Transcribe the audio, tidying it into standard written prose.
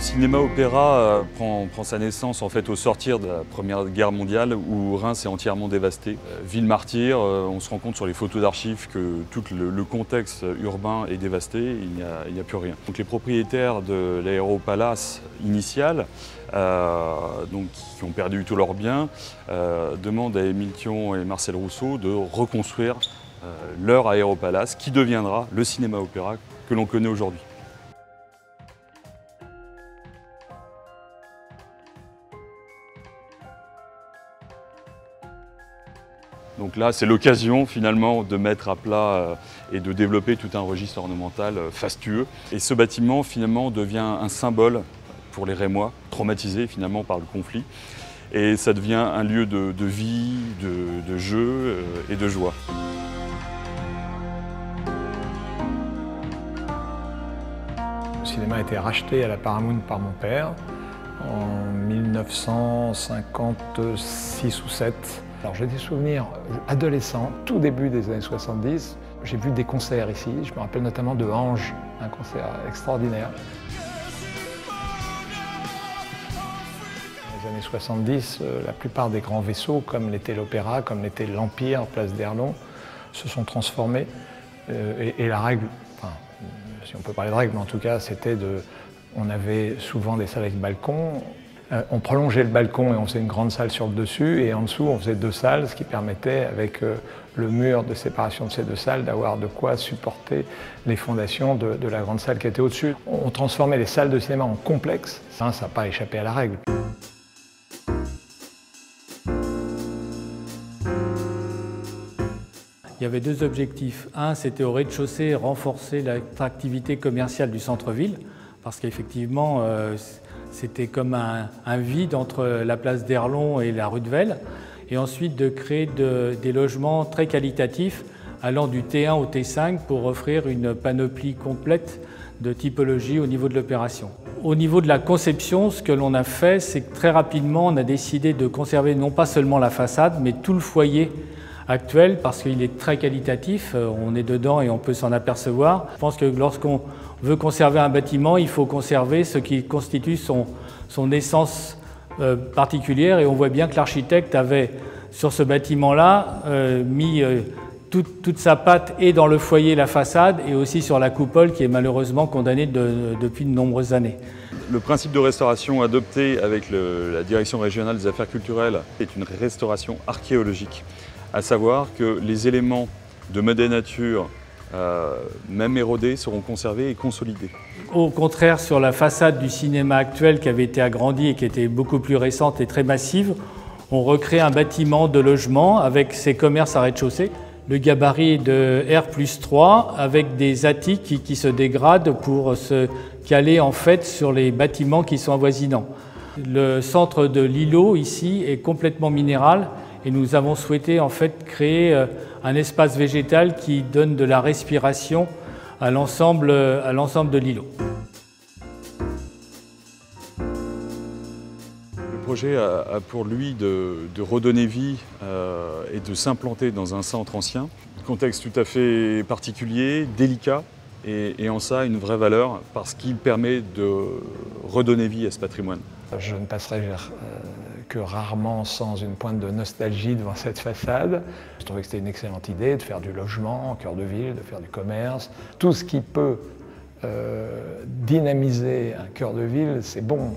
cinéma-opéra prend sa naissance en fait au sortir de la Première Guerre mondiale où Reims est entièrement dévastée. Ville martyre, on se rend compte sur les photos d'archives que tout le contexte urbain est dévasté, il n'y a plus rien. Donc les propriétaires de l'aéropalace initial, donc, qui ont perdu tous leurs biens, demandent à Émile Thion et Marcel Rousseau de reconstruire leur aéropalace qui deviendra le cinéma-opéra que l'on connaît aujourd'hui. Donc là, c'est l'occasion finalement de mettre à plat et de développer tout un registre ornemental fastueux. Et ce bâtiment finalement devient un symbole pour les Rémois, traumatisés finalement par le conflit. Et ça devient un lieu de vie, de jeu et de joie. Le cinéma a été racheté à la Paramount par mon père en 1956 ou 7. Alors j'ai des souvenirs adolescents, tout début des années 70. J'ai vu des concerts ici, je me rappelle notamment de Ange, un concert extraordinaire. Dans les années 70, la plupart des grands vaisseaux, comme l'était l'Opéra, comme l'était l'Empire, place d'Erlon, se sont transformés. Et la règle, enfin, si on peut parler de règle, mais en tout cas, c'était on avait souvent des salles avec balcon. On prolongeait le balcon et on faisait une grande salle sur le dessus, et en dessous on faisait deux salles, ce qui permettait, avec le mur de séparation de ces deux salles, d'avoir de quoi supporter les fondations de la grande salle qui était au-dessus. On transformait les salles de cinéma en complexes, ça n'a pas échappé à la règle. Il y avait deux objectifs. Un, c'était au rez-de-chaussée renforcer l'attractivité commerciale du centre-ville, parce qu'effectivement, c'était comme un vide entre la place d'Erlon et la rue de Vesle. Et ensuite, de créer des logements très qualitatifs, allant du T1 au T5 pour offrir une panoplie complète de typologie au niveau de l'opération. Au niveau de la conception, ce que l'on a fait, c'est que très rapidement, on a décidé de conserver non pas seulement la façade, mais tout le foyer actuel, parce qu'il est très qualitatif, on est dedans et on peut s'en apercevoir. Je pense que lorsqu'on veut conserver un bâtiment, il faut conserver ce qui constitue son essence particulière, et on voit bien que l'architecte avait, sur ce bâtiment-là, mis toute sa patte et dans le foyer, la façade, et aussi sur la coupole qui est malheureusement condamnée depuis de nombreuses années. Le principe de restauration adopté avec la Direction régionale des affaires culturelles est une restauration archéologique, à savoir que les éléments de Modène Nature, même érodés, seront conservés et consolidés. Au contraire, sur la façade du cinéma actuel qui avait été agrandie et qui était beaucoup plus récente et très massive, on recrée un bâtiment de logement avec ses commerces à rez-de-chaussée. Le gabarit de R+3 avec des attiques qui se dégradent pour se caler en fait sur les bâtiments qui sont avoisinants. Le centre de l'îlot ici est complètement minéral, et nous avons souhaité en fait créer un espace végétal qui donne de la respiration à l'ensemble de l'îlot. Le projet a pour lui de redonner vie et de s'implanter dans un centre ancien. Un contexte tout à fait particulier, délicat, et en ça une vraie valeur, parce qu'il permet de redonner vie à ce patrimoine. Je ne passerai que rarement sans une pointe de nostalgie devant cette façade. Je trouvais que c'était une excellente idée de faire du logement en cœur de ville, de faire du commerce. Tout ce qui peut dynamiser un cœur de ville, c'est bon.